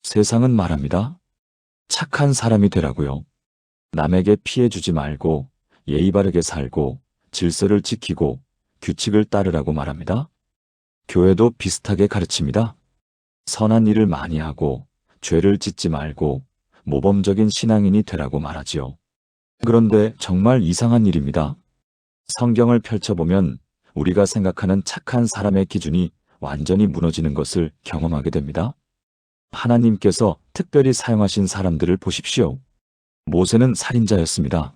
세상은 말합니다. 착한 사람이 되라고요. 남에게 피해 주지 말고 예의 바르게 살고 질서를 지키고 규칙을 따르라고 말합니다. 교회도 비슷하게 가르칩니다. 선한 일을 많이 하고 죄를 짓지 말고 모범적인 신앙인이 되라고 말하지요. 그런데 정말 이상한 일입니다. 성경을 펼쳐보면 우리가 생각하는 착한 사람의 기준이 완전히 무너지는 것을 경험하게 됩니다. 하나님께서 특별히 사용하신 사람들을 보십시오. 모세는 살인자였습니다.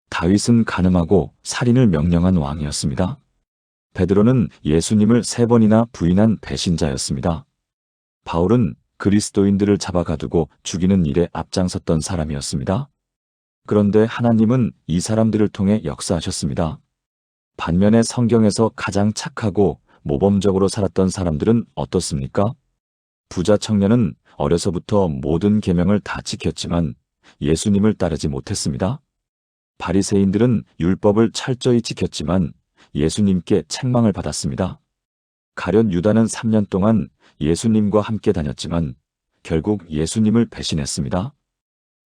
다윗은 간음하고 살인을 명령한 왕이었습니다. 베드로는 예수님을 3번이나 부인한 배신자였습니다. 바울은 그리스도인들을 잡아가두고 죽이는 일에 앞장섰던 사람이었습니다. 그런데 하나님은 이 사람들을 통해 역사하셨습니다. 반면에 성경에서 가장 착하고 모범적으로 살았던 사람들은 어떻습니까? 부자 청년은 어려서부터 모든 계명을 다 지켰지만 예수님을 따르지 못했습니다. 바리새인들은 율법을 철저히 지켰지만 예수님께 책망을 받았습니다. 가룟 유다는 3년 동안 예수님과 함께 다녔지만 결국 예수님을 배신했습니다.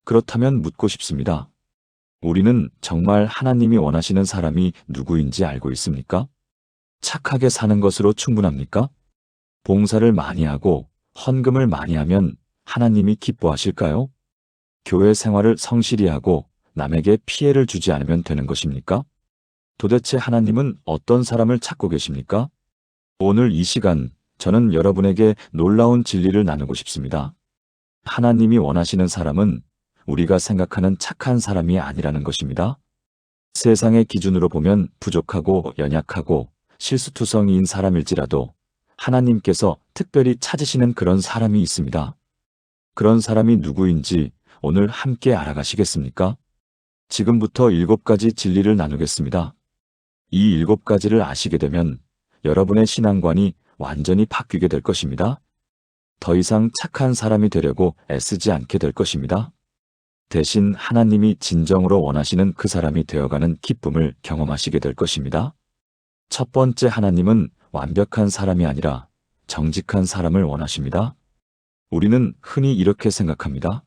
그렇다면 묻고 싶습니다. 우리는 정말 하나님이 원하시는 사람이 누구인지 알고 있습니까? 착하게 사는 것으로 충분합니까? 봉사를 많이 하고 헌금을 많이 하면 하나님이 기뻐하실까요? 교회 생활을 성실히 하고 남에게 피해를 주지 않으면 되는 것입니까? 도대체 하나님은 어떤 사람을 찾고 계십니까? 오늘 이 시간 저는 여러분에게 놀라운 진리를 나누고 싶습니다. 하나님이 원하시는 사람은 우리가 생각하는 착한 사람이 아니라는 것입니다. 세상의 기준으로 보면 부족하고 연약하고 실수투성이인 사람일지라도 하나님께서 특별히 찾으시는 그런 사람이 있습니다. 그런 사람이 누구인지 오늘 함께 알아가시겠습니까? 지금부터 7가지 진리를 나누겠습니다. 이 7가지를 아시게 되면 여러분의 신앙관이 완전히 바뀌게 될 것입니다. 더 이상 착한 사람이 되려고 애쓰지 않게 될 것입니다. 대신 하나님이 진정으로 원하시는 그 사람이 되어가는 기쁨을 경험하시게 될 것입니다. 첫 번째, 하나님은 완벽한 사람이 아니라 정직한 사람을 원하십니다. 우리는 흔히 이렇게 생각합니다.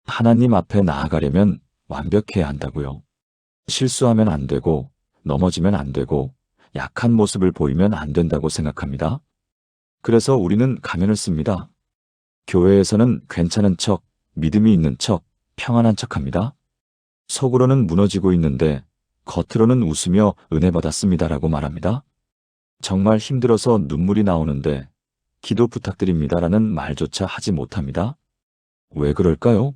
하나님 앞에 나아가려면 완벽해야 한다고요. 실수하면 안 되고 넘어지면 안 되고 약한 모습을 보이면 안 된다고 생각합니다. 그래서 우리는 가면을 씁니다. 교회에서는 괜찮은 척, 믿음이 있는 척, 평안한 척합니다. 속으로는 무너지고 있는데 겉으로는 웃으며 은혜 받았습니다라고 말합니다. 정말 힘들어서 눈물이 나오는데 기도 부탁드립니다라는 말조차 하지 못합니다. 왜 그럴까요?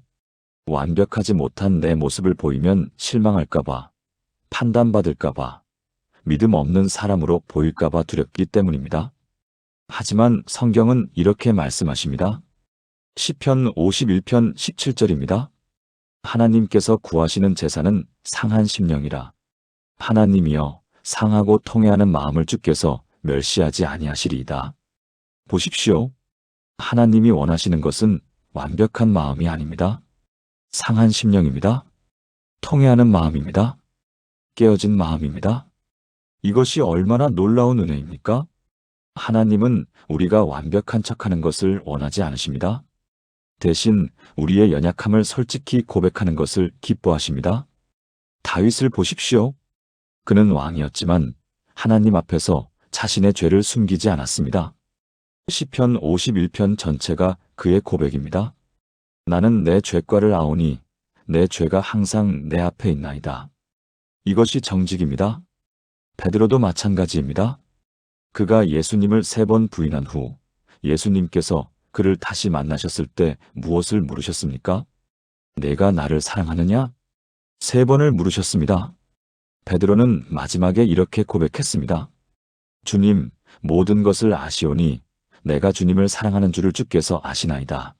완벽하지 못한 내 모습을 보이면 실망할까봐, 판단받을까봐, 믿음 없는 사람으로 보일까봐 두렵기 때문입니다. 하지만 성경은 이렇게 말씀하십니다. 시편 51편 17절입니다. 하나님께서 구하시는 제사는 상한 심령이라. 하나님이여 상하고 통회하는 마음을 주께서 멸시하지 아니하시리이다. 보십시오. 하나님이 원하시는 것은 완벽한 마음이 아닙니다. 상한 심령입니다. 통회하는 마음입니다. 깨어진 마음입니다. 이것이 얼마나 놀라운 은혜입니까? 하나님은 우리가 완벽한 척하는 것을 원하지 않으십니다. 대신 우리의 연약함을 솔직히 고백하는 것을 기뻐하십니다. 다윗을 보십시오. 그는 왕이었지만 하나님 앞에서 자신의 죄를 숨기지 않았습니다. 시편 51편 전체가 그의 고백입니다. 나는 내 죄과를 아오니 내 죄가 항상 내 앞에 있나이다. 이것이 정직입니다. 베드로도 마찬가지입니다. 그가 예수님을 3번 부인한 후 예수님께서 그를 다시 만나셨을 때 무엇을 물으셨습니까? 내가 나를 사랑하느냐? 3번을 물으셨습니다. 베드로는 마지막에 이렇게 고백했습니다. 주님, 모든 것을 아시오니 내가 주님을 사랑하는 줄을 주께서 아시나이다.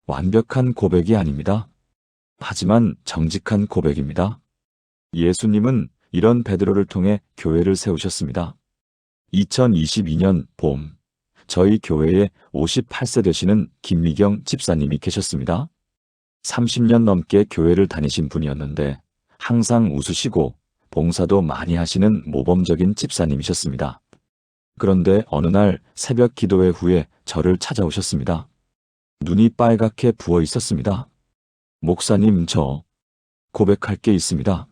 완벽한 고백이 아닙니다. 하지만 정직한 고백입니다. 예수님은 이런 베드로를 통해 교회를 세우셨습니다. 2022년 봄, 저희 교회에 58세 되시는 김미경 집사님이 계셨습니다. 30년 넘게 교회를 다니신 분이었는데 항상 웃으시고 봉사도 많이 하시는 모범적인 집사님이셨습니다. 그런데 어느 날 새벽 기도회 후에 저를 찾아오셨습니다. 눈이 빨갛게 부어 있었습니다. 목사님, 저 고백할 게 있습니다.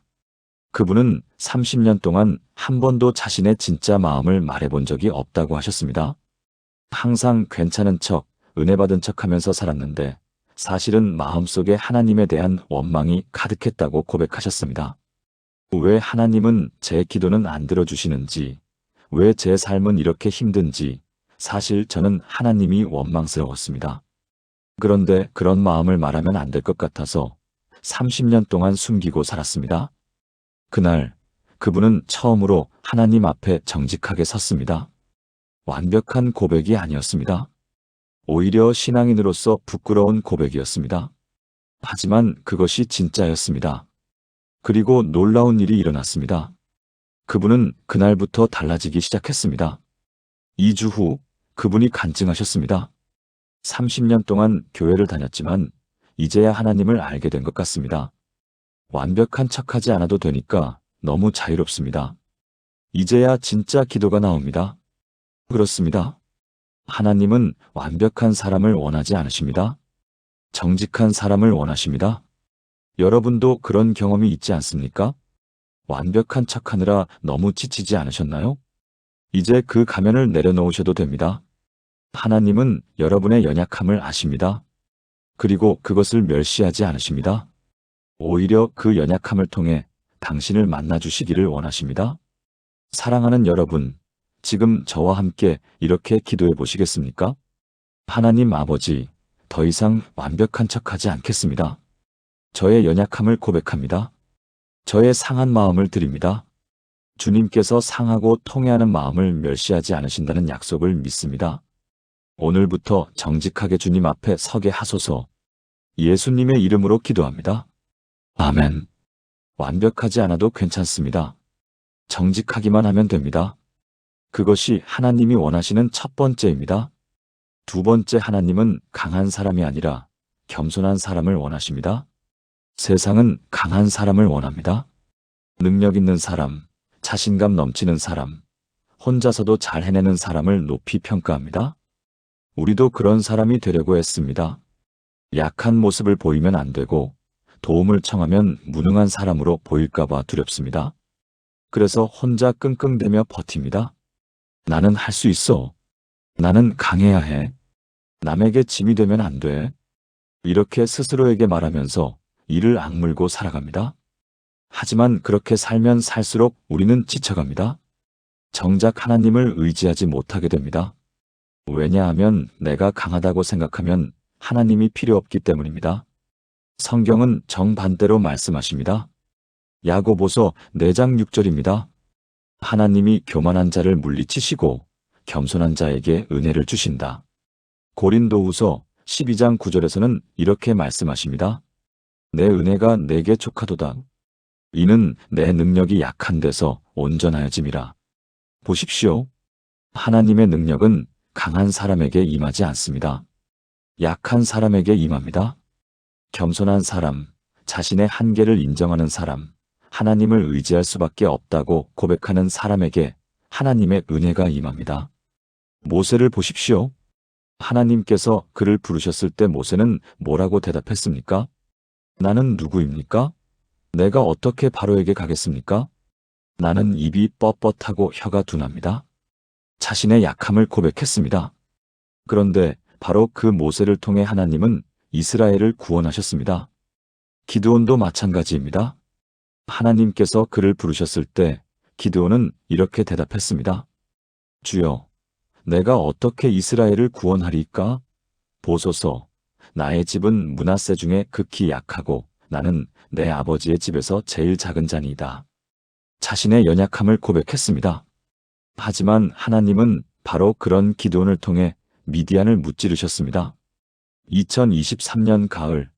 그분은 30년 동안 한 번도 자신의 진짜 마음을 말해본 적이 없다고 하셨습니다. 항상 괜찮은 척, 은혜 받은 척 하면서 살았는데 사실은 마음속에 하나님에 대한 원망이 가득했다고 고백하셨습니다. 왜 하나님은 제 기도는 안 들어주시는지, 왜 제 삶은 이렇게 힘든지, 사실 저는 하나님이 원망스러웠습니다. 그런데 그런 마음을 말하면 안 될 것 같아서 30년 동안 숨기고 살았습니다. 그날 그분은 처음으로 하나님 앞에 정직하게 섰습니다. 완벽한 고백이 아니었습니다. 오히려 신앙인으로서 부끄러운 고백이었습니다. 하지만 그것이 진짜였습니다. 그리고 놀라운 일이 일어났습니다. 그분은 그날부터 달라지기 시작했습니다. 2주 후 그분이 간증하셨습니다. 30년 동안 교회를 다녔지만 이제야 하나님을 알게 된 것 같습니다. 완벽한 척하지 않아도 되니까 너무 자유롭습니다. 이제야 진짜 기도가 나옵니다. 그렇습니다. 하나님은 완벽한 사람을 원하지 않으십니다. 정직한 사람을 원하십니다. 여러분도 그런 경험이 있지 않습니까? 완벽한 척하느라 너무 지치지 않으셨나요? 이제 그 가면을 내려놓으셔도 됩니다. 하나님은 여러분의 연약함을 아십니다. 그리고 그것을 멸시하지 않으십니다. 오히려 그 연약함을 통해 당신을 만나주시기를 원하십니다. 사랑하는 여러분, 지금 저와 함께 이렇게 기도해 보시겠습니까? 하나님 아버지, 더 이상 완벽한 척하지 않겠습니다. 저의 연약함을 고백합니다. 저의 상한 마음을 드립니다. 주님께서 상하고 통해하는 마음을 멸시하지 않으신다는 약속을 믿습니다. 오늘부터 정직하게 주님 앞에 서게 하소서. 예수님의 이름으로 기도합니다. 아멘. 완벽하지 않아도 괜찮습니다. 정직하기만 하면 됩니다. 그것이 하나님이 원하시는 첫 번째입니다. 두 번째, 하나님은 강한 사람이 아니라 겸손한 사람을 원하십니다. 세상은 강한 사람을 원합니다. 능력 있는 사람, 자신감 넘치는 사람, 혼자서도 잘 해내는 사람을 높이 평가합니다. 우리도 그런 사람이 되려고 했습니다. 약한 모습을 보이면 안 되고 도움을 청하면 무능한 사람으로 보일까봐 두렵습니다. 그래서 혼자 끙끙대며 버팁니다. 나는 할 수 있어. 나는 강해야 해. 남에게 짐이 되면 안 돼. 이렇게 스스로에게 말하면서 이를 악물고 살아갑니다. 하지만 그렇게 살면 살수록 우리는 지쳐갑니다. 정작 하나님을 의지하지 못하게 됩니다. 왜냐하면 내가 강하다고 생각하면 하나님이 필요 없기 때문입니다. 성경은 정반대로 말씀하십니다. 야고보서 4장 6절입니다. 하나님이 교만한 자를 물리치시고 겸손한 자에게 은혜를 주신다. 고린도후서 12장 9절에서는 이렇게 말씀하십니다. 내 은혜가 내게 족하도다. 이는 내 능력이 약한 데서 온전하여짐이라. 보십시오. 하나님의 능력은 강한 사람에게 임하지 않습니다. 약한 사람에게 임합니다. 겸손한 사람, 자신의 한계를 인정하는 사람, 하나님을 의지할 수밖에 없다고 고백하는 사람에게 하나님의 은혜가 임합니다. 모세를 보십시오. 하나님께서 그를 부르셨을 때 모세는 뭐라고 대답했습니까? 나는 누구입니까? 내가 어떻게 바로에게 가겠습니까? 나는 입이 뻣뻣하고 혀가 둔합니다. 자신의 약함을 고백했습니다. 그런데 바로 그 모세를 통해 하나님은 이스라엘을 구원하셨습니다. 기드온도 마찬가지입니다. 하나님께서 그를 부르셨을 때 기드온은 이렇게 대답했습니다. 주여, 내가 어떻게 이스라엘을 구원하리까? 보소서, 나의 집은 므낫세 중에 극히 약하고 나는 내 아버지의 집에서 제일 작은 자니이다. 자신의 연약함을 고백했습니다. 하지만 하나님은 바로 그런 기드온을 통해 미디안을 무찌르셨습니다. 2023년 가을,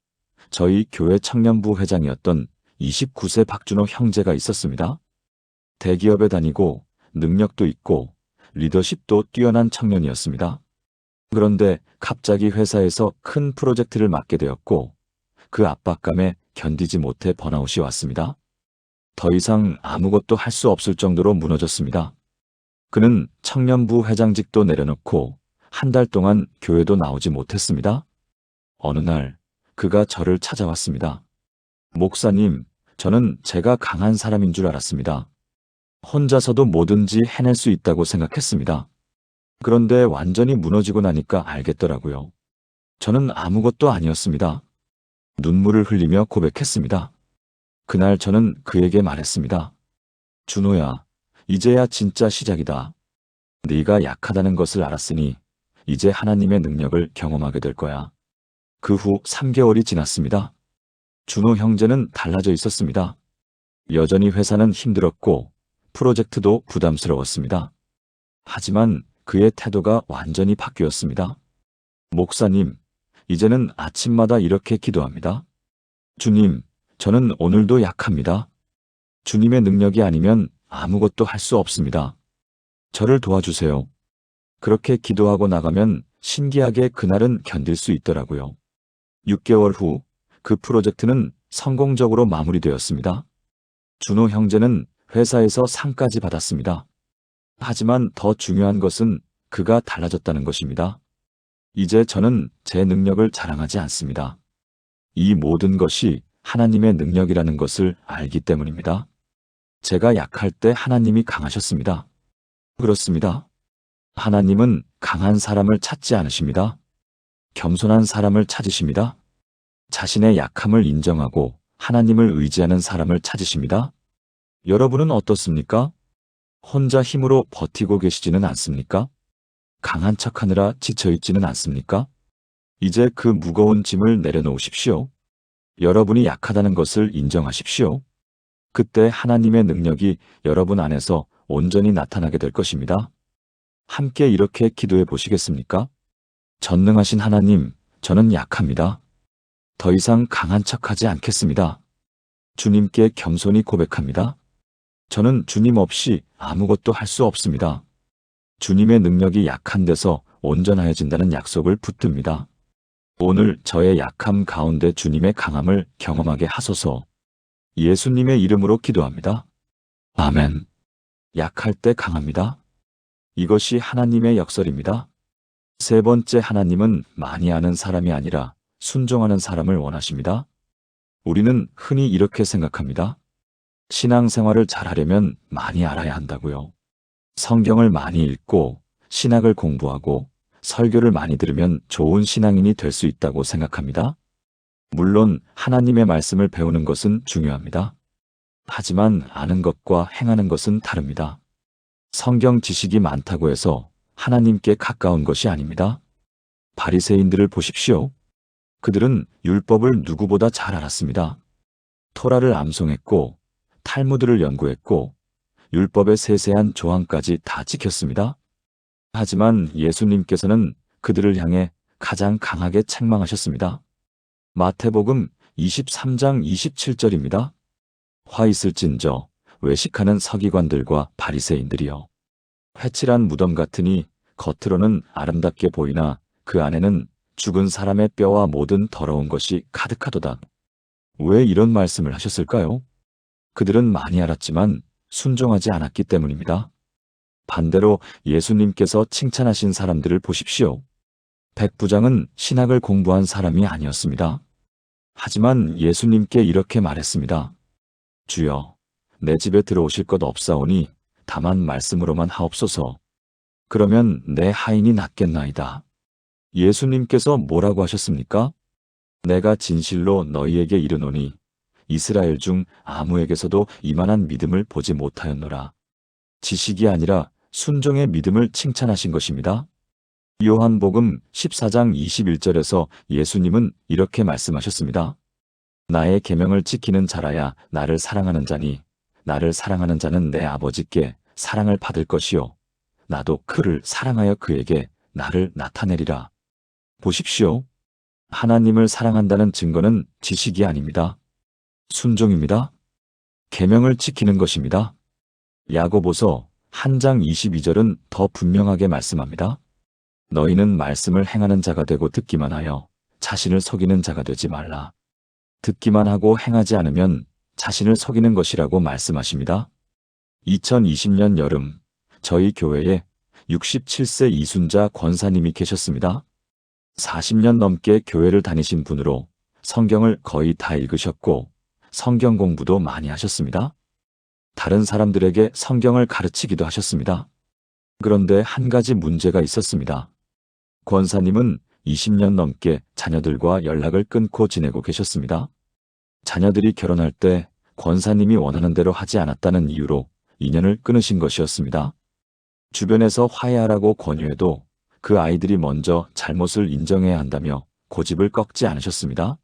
저희 교회 청년부 회장이었던 29세 박준호 형제가 있었습니다. 대기업에 다니고 능력도 있고 리더십도 뛰어난 청년이었습니다. 그런데 갑자기 회사에서 큰 프로젝트를 맡게 되었고 그 압박감에 견디지 못해 번아웃이 왔습니다. 더 이상 아무것도 할 수 없을 정도로 무너졌습니다. 그는 청년부 회장직도 내려놓고 한 달 동안 교회도 나오지 못했습니다. 어느 날 그가 저를 찾아왔습니다. 목사님, 저는 제가 강한 사람인 줄 알았습니다. 혼자서도 뭐든지 해낼 수 있다고 생각했습니다. 그런데 완전히 무너지고 나니까 알겠더라고요. 저는 아무것도 아니었습니다. 눈물을 흘리며 고백했습니다. 그날 저는 그에게 말했습니다. 준호야, 이제야 진짜 시작이다. 네가 약하다는 것을 알았으니 이제 하나님의 능력을 경험하게 될 거야. 그 후 3개월이 지났습니다. 준호 형제는 달라져 있었습니다. 여전히 회사는 힘들었고 프로젝트도 부담스러웠습니다. 하지만 그의 태도가 완전히 바뀌었습니다. 목사님, 이제는 아침마다 이렇게 기도합니다. 주님, 저는 오늘도 약합니다. 주님의 능력이 아니면 아무것도 할 수 없습니다. 저를 도와주세요. 그렇게 기도하고 나가면 신기하게 그날은 견딜 수 있더라고요. 6개월 후 그 프로젝트는 성공적으로 마무리되었습니다. 준호 형제는 회사에서 상까지 받았습니다. 하지만 더 중요한 것은 그가 달라졌다는 것입니다. 이제 저는 제 능력을 자랑하지 않습니다. 이 모든 것이 하나님의 능력이라는 것을 알기 때문입니다. 제가 약할 때 하나님이 강하셨습니다. 그렇습니다. 하나님은 강한 사람을 찾지 않으십니다. 겸손한 사람을 찾으십니다. 자신의 약함을 인정하고 하나님을 의지하는 사람을 찾으십니다. 여러분은 어떻습니까? 혼자 힘으로 버티고 계시지는 않습니까? 강한 척하느라 지쳐있지는 않습니까? 이제 그 무거운 짐을 내려놓으십시오. 여러분이 약하다는 것을 인정하십시오. 그때 하나님의 능력이 여러분 안에서 온전히 나타나게 될 것입니다. 함께 이렇게 기도해 보시겠습니까? 전능하신 하나님, 저는 약합니다. 더 이상 강한 척하지 않겠습니다. 주님께 겸손히 고백합니다. 저는 주님 없이 아무것도 할 수 없습니다. 주님의 능력이 약한 데서 온전하여진다는 약속을 붙듭니다. 오늘 저의 약함 가운데 주님의 강함을 경험하게 하소서. 예수님의 이름으로 기도합니다. 아멘. 약할 때 강합니다. 이것이 하나님의 역설입니다. 세 번째, 하나님은 많이 아는 사람이 아니라 순종하는 사람을 원하십니다. 우리는 흔히 이렇게 생각합니다. 신앙생활을 잘하려면 많이 알아야 한다고요. 성경을 많이 읽고 신학을 공부하고 설교를 많이 들으면 좋은 신앙인이 될 수 있다고 생각합니다. 물론 하나님의 말씀을 배우는 것은 중요합니다. 하지만 아는 것과 행하는 것은 다릅니다. 성경 지식이 많다고 해서 하나님께 가까운 것이 아닙니다. 바리새인들을 보십시오. 그들은 율법을 누구보다 잘 알았습니다. 토라를 암송했고 탈무드를 연구했고 율법의 세세한 조항까지 다 지켰습니다. 하지만 예수님께서는 그들을 향해 가장 강하게 책망하셨습니다. 마태복음 23장 27절입니다. 화 있을진저 외식하는 서기관들과 바리새인들이여, 회칠한 무덤 같으니 겉으로는 아름답게 보이나 그 안에는 죽은 사람의 뼈와 모든 더러운 것이 가득하도다. 왜 이런 말씀을 하셨을까요? 그들은 많이 알았지만 순종하지 않았기 때문입니다. 반대로 예수님께서 칭찬하신 사람들을 보십시오. 백부장은 신학을 공부한 사람이 아니었습니다. 하지만 예수님께 이렇게 말했습니다. 주여, 내 집에 들어오실 것 없사오니 다만 말씀으로만 하옵소서. 그러면 내 하인이 낫겠나이다. 예수님께서 뭐라고 하셨습니까? 내가 진실로 너희에게 이르노니 이스라엘 중 아무에게서도 이만한 믿음을 보지 못하였노라. 지식이 아니라 순종의 믿음을 칭찬하신 것입니다. 요한복음 14장 21절에서 예수님은 이렇게 말씀하셨습니다. 나의 계명을 지키는 자라야 나를 사랑하는 자니 나를 사랑하는 자는 내 아버지께 사랑을 받을 것이요 나도 그를 사랑하여 그에게 나를 나타내리라. 보십시오. 하나님을 사랑한다는 증거는 지식이 아닙니다. 순종입니다. 계명을 지키는 것입니다. 야고보서 1장 22절은 더 분명하게 말씀합니다. 너희는 말씀을 행하는 자가 되고 듣기만 하여 자신을 속이는 자가 되지 말라. 듣기만 하고 행하지 않으면 자신을 속이는 것이라고 말씀하십니다. 2020년 여름 저희 교회에 67세 이순자 권사님이 계셨습니다. 40년 넘게 교회를 다니신 분으로 성경을 거의 다 읽으셨고 성경 공부도 많이 하셨습니다. 다른 사람들에게 성경을 가르치기도 하셨습니다. 그런데 한 가지 문제가 있었습니다. 권사님은 20년 넘게 자녀들과 연락을 끊고 지내고 계셨습니다. 자녀들이 결혼할 때 권사님이 원하는 대로 하지 않았다는 이유로 인연을 끊으신 것이었습니다. 주변에서 화해하라고 권유해도 그 아이들이 먼저 잘못을 인정해야 한다며 고집을 꺾지 않으셨습니다.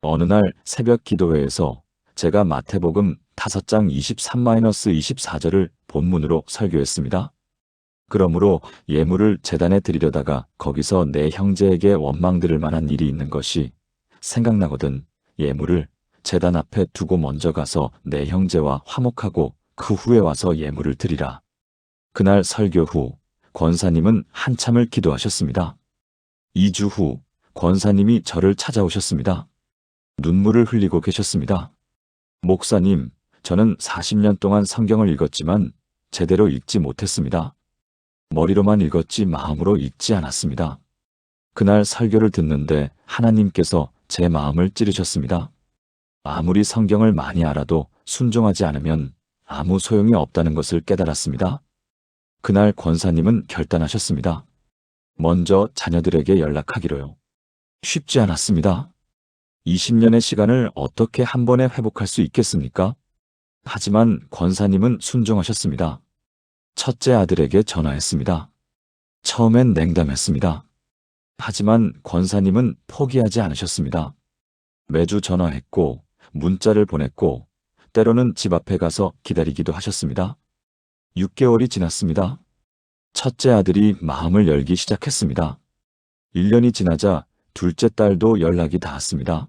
어느 날 새벽 기도회에서 제가 마태복음 5장 23-24절을 본문으로 설교했습니다. 그러므로 예물을 제단에 드리려다가 거기서 내 형제에게 원망 들을 만한 일이 있는 것이 생각나거든 예물을 제단 앞에 두고 먼저 가서 내 형제와 화목하고 그 후에 와서 예물을 드리라. 그날 설교 후 권사님은 한참을 기도하셨습니다. 2주 후 권사님이 저를 찾아오셨습니다. 눈물을 흘리고 계셨습니다. 목사님, 저는 40년 동안 성경을 읽었지만 제대로 읽지 못했습니다. 머리로만 읽었지 마음으로 읽지 않았습니다. 그날 설교를 듣는데 하나님께서 제 마음을 찌르셨습니다. 아무리 성경을 많이 알아도 순종하지 않으면 아무 소용이 없다는 것을 깨달았습니다. 그날 권사님은 결단하셨습니다. 먼저 자녀들에게 연락하기로요. 쉽지 않았습니다. 20년의 시간을 어떻게 한 번에 회복할 수 있겠습니까? 하지만 권사님은 순종하셨습니다. 첫째 아들에게 전화했습니다. 처음엔 냉담했습니다. 하지만 권사님은 포기하지 않으셨습니다. 매주 전화했고 문자를 보냈고 때로는 집 앞에 가서 기다리기도 하셨습니다. 6개월이 지났습니다. 첫째 아들이 마음을 열기 시작했습니다. 1년이 지나자 둘째 딸도 연락이 닿았습니다.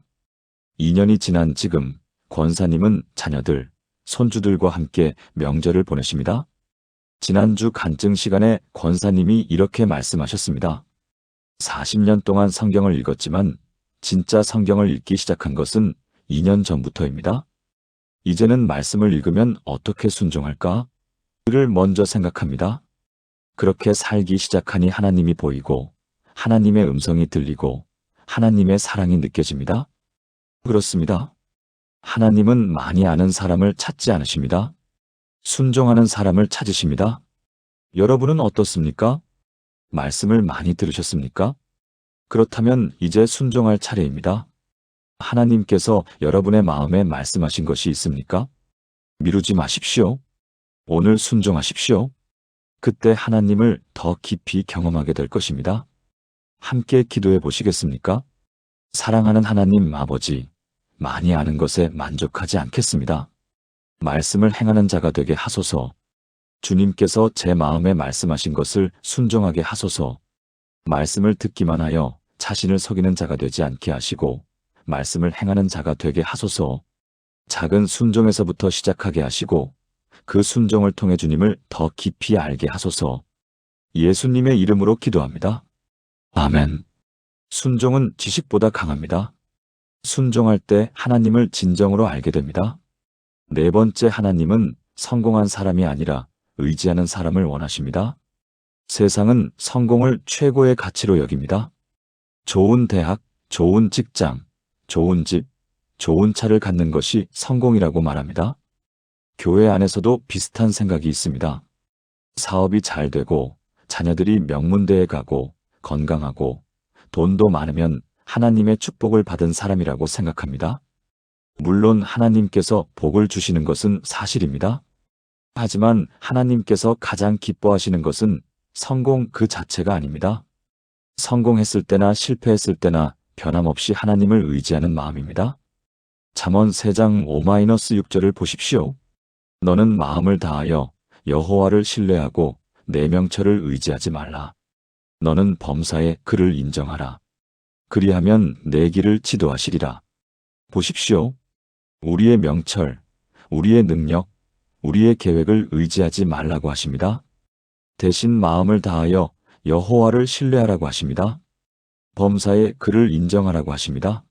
2년이 지난 지금 권사님은 자녀들, 손주들과 함께 명절을 보내십니다. 지난주 간증 시간에 권사님이 이렇게 말씀하셨습니다. 40년 동안 성경을 읽었지만 진짜 성경을 읽기 시작한 것은 2년 전부터입니다. 이제는 말씀을 읽으면 어떻게 순종할까? 를 먼저 생각합니다. 그렇게 살기 시작하니 하나님이 보이고 하나님의 음성이 들리고 하나님의 사랑이 느껴집니다. 그렇습니다. 하나님은 많이 아는 사람을 찾지 않으십니다. 순종하는 사람을 찾으십니다. 여러분은 어떻습니까? 말씀을 많이 들으셨습니까? 그렇다면 이제 순종할 차례입니다. 하나님께서 여러분의 마음에 말씀하신 것이 있습니까? 미루지 마십시오. 오늘 순종하십시오. 그때 하나님을 더 깊이 경험하게 될 것입니다. 함께 기도해 보시겠습니까? 사랑하는 하나님 아버지, 많이 아는 것에 만족하지 않겠습니다. 말씀을 행하는 자가 되게 하소서. 주님께서 제 마음에 말씀하신 것을 순종하게 하소서. 말씀을 듣기만 하여 자신을 속이는 자가 되지 않게 하시고 말씀을 행하는 자가 되게 하소서. 작은 순종에서부터 시작하게 하시고 그 순종을 통해 주님을 더 깊이 알게 하소서. 예수님의 이름으로 기도합니다. 아멘. 순종은 지식보다 강합니다. 순종할 때 하나님을 진정으로 알게 됩니다. 네 번째, 하나님은 성공한 사람이 아니라 의지하는 사람을 원하십니다. 세상은 성공을 최고의 가치로 여깁니다. 좋은 대학, 좋은 직장, 좋은 집, 좋은 차를 갖는 것이 성공이라고 말합니다. 교회 안에서도 비슷한 생각이 있습니다. 사업이 잘 되고 자녀들이 명문대에 가고 건강하고 돈도 많으면 하나님의 축복을 받은 사람이라고 생각합니다. 물론 하나님께서 복을 주시는 것은 사실입니다. 하지만 하나님께서 가장 기뻐하시는 것은 성공 그 자체가 아닙니다. 성공했을 때나 실패했을 때나 변함없이 하나님을 의지하는 마음입니다. 잠언 3장 5-6절을 보십시오. 너는 마음을 다하여 여호와를 신뢰하고 내 명철을 의지하지 말라. 너는 범사에 그를 인정하라. 그리하면 내 길을 지도하시리라. 보십시오. 우리의 명철, 우리의 능력, 우리의 계획을 의지하지 말라고 하십니다. 대신 마음을 다하여 여호와를 신뢰하라고 하십니다. 범사에 그를 인정하라고 하십니다.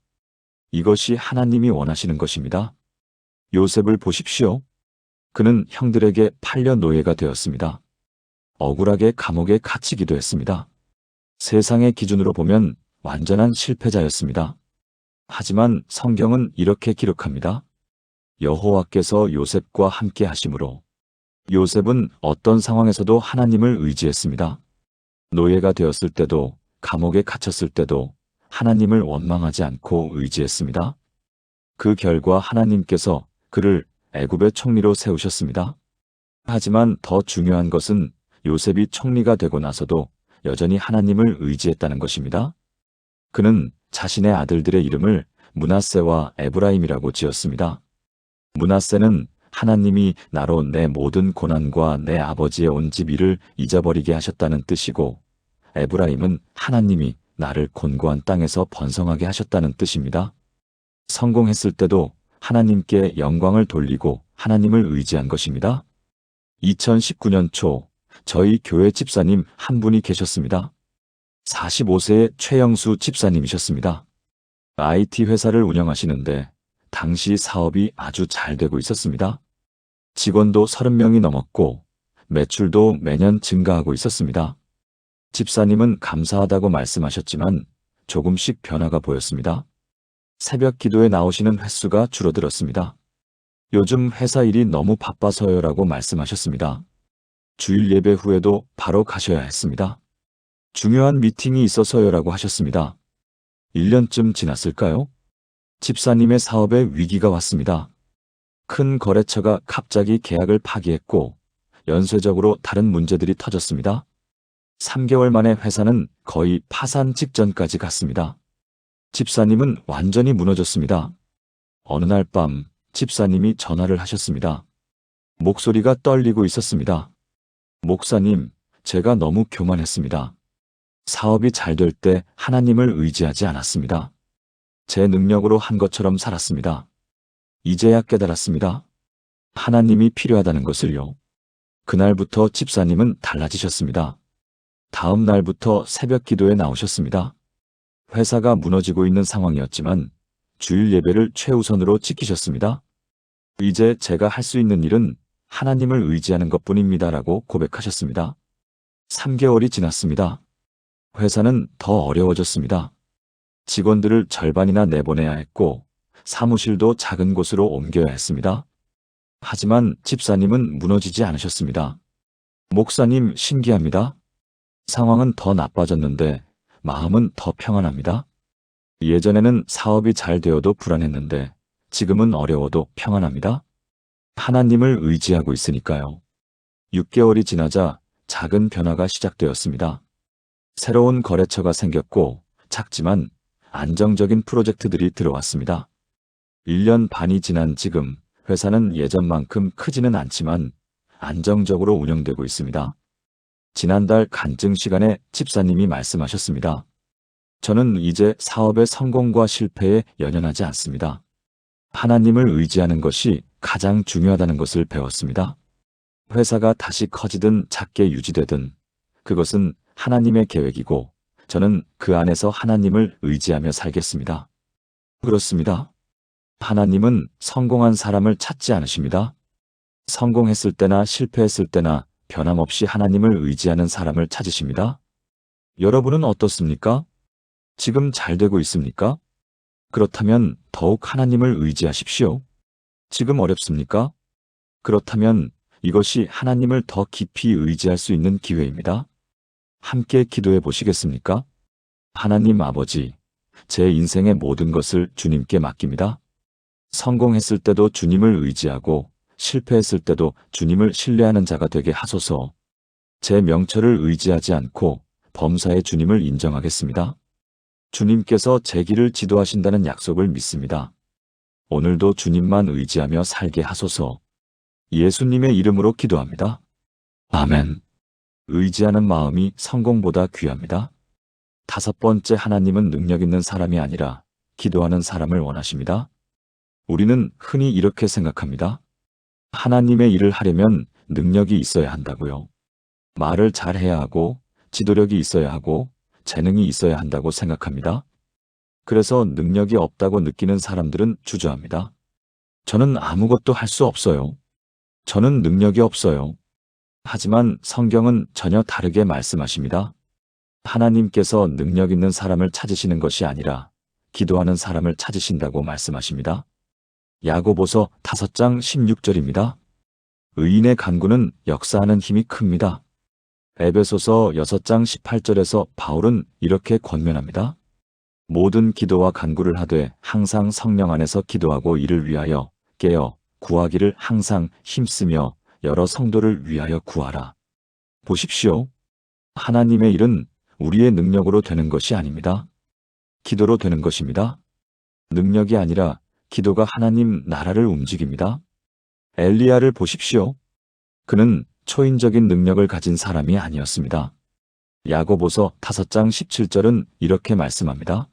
이것이 하나님이 원하시는 것입니다. 요셉을 보십시오. 그는 형들에게 팔려 노예가 되었습니다. 억울하게 감옥에 갇히기도 했습니다. 세상의 기준으로 보면 완전한 실패자였습니다. 하지만 성경은 이렇게 기록합니다. 여호와께서 요셉과 함께 하심으로 요셉은 어떤 상황에서도 하나님을 의지했습니다. 노예가 되었을 때도 감옥에 갇혔을 때도 하나님을 원망하지 않고 의지했습니다. 그 결과 하나님께서 그를 애굽의 총리로 세우셨습니다. 하지만 더 중요한 것은 요셉이 총리가 되고 나서도 여전히 하나님을 의지했다는 것입니다. 그는 자신의 아들들의 이름을 므낫세와 에브라임이라고 지었습니다. 므낫세는 하나님이 나로 내 모든 고난과 내 아버지의 온 집 일을 잊어버리게 하셨다는 뜻이고, 에브라임은 하나님이 나를 곤고한 땅에서 번성하게 하셨다는 뜻입니다. 성공했을 때도 하나님께 영광을 돌리고 하나님을 의지한 것입니다. 2019년 초 저희 교회 집사님 한 분이 계셨습니다. 45세의 최영수 집사님이셨습니다. IT 회사를 운영하시는데 당시 사업이 아주 잘 되고 있었습니다. 직원도 30명이 넘었고 매출도 매년 증가하고 있었습니다. 집사님은 감사하다고 말씀하셨지만 조금씩 변화가 보였습니다. 새벽 기도에 나오시는 횟수가 줄어들었습니다. 요즘 회사 일이 너무 바빠서요라고 말씀하셨습니다. 주일 예배 후에도 바로 가셔야 했습니다. 중요한 미팅이 있어서요라고 하셨습니다. 1년쯤 지났을까요? 집사님의 사업에 위기가 왔습니다. 큰 거래처가 갑자기 계약을 파기했고 연쇄적으로 다른 문제들이 터졌습니다. 3개월 만에 회사는 거의 파산 직전까지 갔습니다. 집사님은 완전히 무너졌습니다. 어느 날 밤 집사님이 전화를 하셨습니다. 목소리가 떨리고 있었습니다. 목사님, 제가 너무 교만했습니다. 사업이 잘 될 때 하나님을 의지하지 않았습니다. 제 능력으로 한 것처럼 살았습니다. 이제야 깨달았습니다. 하나님이 필요하다는 것을요. 그날부터 집사님은 달라지셨습니다. 다음 날부터 새벽 기도에 나오셨습니다. 회사가 무너지고 있는 상황이었지만 주일 예배를 최우선으로 지키셨습니다. 이제 제가 할 수 있는 일은 하나님을 의지하는 것뿐입니다라고 고백하셨습니다. 3개월이 지났습니다. 회사는 더 어려워졌습니다. 직원들을 절반이나 내보내야 했고 사무실도 작은 곳으로 옮겨야 했습니다. 하지만 집사님은 무너지지 않으셨습니다. 목사님, 신기합니다. 상황은 더 나빠졌는데 마음은 더 평안합니다. 예전에는 사업이 잘 되어도 불안했는데 지금은 어려워도 평안합니다. 하나님을 의지하고 있으니까요. 6개월이 지나자 작은 변화가 시작되었습니다. 새로운 거래처가 생겼고 작지만 안정적인 프로젝트들이 들어왔습니다. 1년 반이 지난 지금 회사는 예전만큼 크지는 않지만 안정적으로 운영되고 있습니다. 지난달 간증 시간에 집사님이 말씀하셨습니다. 저는 이제 사업의 성공과 실패에 연연하지 않습니다. 하나님을 의지하는 것이 가장 중요하다는 것을 배웠습니다. 회사가 다시 커지든 작게 유지되든 그것은 하나님의 계획이고 저는 그 안에서 하나님을 의지하며 살겠습니다. 그렇습니다. 하나님은 성공한 사람을 찾지 않으십니다. 성공했을 때나 실패했을 때나 변함없이 하나님을 의지하는 사람을 찾으십니다. 여러분은 어떻습니까? 지금 잘 되고 있습니까? 그렇다면 더욱 하나님을 의지하십시오. 지금 어렵습니까? 그렇다면 이것이 하나님을 더 깊이 의지할 수 있는 기회입니다. 함께 기도해 보시겠습니까? 하나님 아버지, 제 인생의 모든 것을 주님께 맡깁니다. 성공했을 때도 주님을 의지하고 실패했을 때도 주님을 신뢰하는 자가 되게 하소서. 제 명철을 의지하지 않고 범사의 주님을 인정하겠습니다. 주님께서 제 길을 지도하신다는 약속을 믿습니다. 오늘도 주님만 의지하며 살게 하소서. 예수님의 이름으로 기도합니다. 아멘. 의지하는 마음이 성공보다 귀합니다. 5번째, 하나님은 능력 있는 사람이 아니라 기도하는 사람을 원하십니다. 우리는 흔히 이렇게 생각합니다. 하나님의 일을 하려면 능력이 있어야 한다고요. 말을 잘해야 하고 지도력이 있어야 하고 재능이 있어야 한다고 생각합니다. 그래서 능력이 없다고 느끼는 사람들은 주저합니다. 저는 아무것도 할 수 없어요. 저는 능력이 없어요. 하지만 성경은 전혀 다르게 말씀하십니다. 하나님께서 능력 있는 사람을 찾으시는 것이 아니라 기도하는 사람을 찾으신다고 말씀하십니다. 야고보서 5장 16절입니다. 의인의 간구는 역사하는 힘이 큽니다. 에베소서 6장 18절에서 바울은 이렇게 권면합니다. 모든 기도와 간구를 하되 항상 성령 안에서 기도하고 이를 위하여 깨어 구하기를 항상 힘쓰며 여러 성도를 위하여 구하라. 보십시오. 하나님의 일은 우리의 능력으로 되는 것이 아닙니다. 기도로 되는 것입니다. 능력이 아니라 기도가 하나님 나라를 움직입니다. 엘리야를 보십시오. 그는 초인적인 능력을 가진 사람이 아니었습니다. 야고보서 5장 17절은 이렇게 말씀합니다.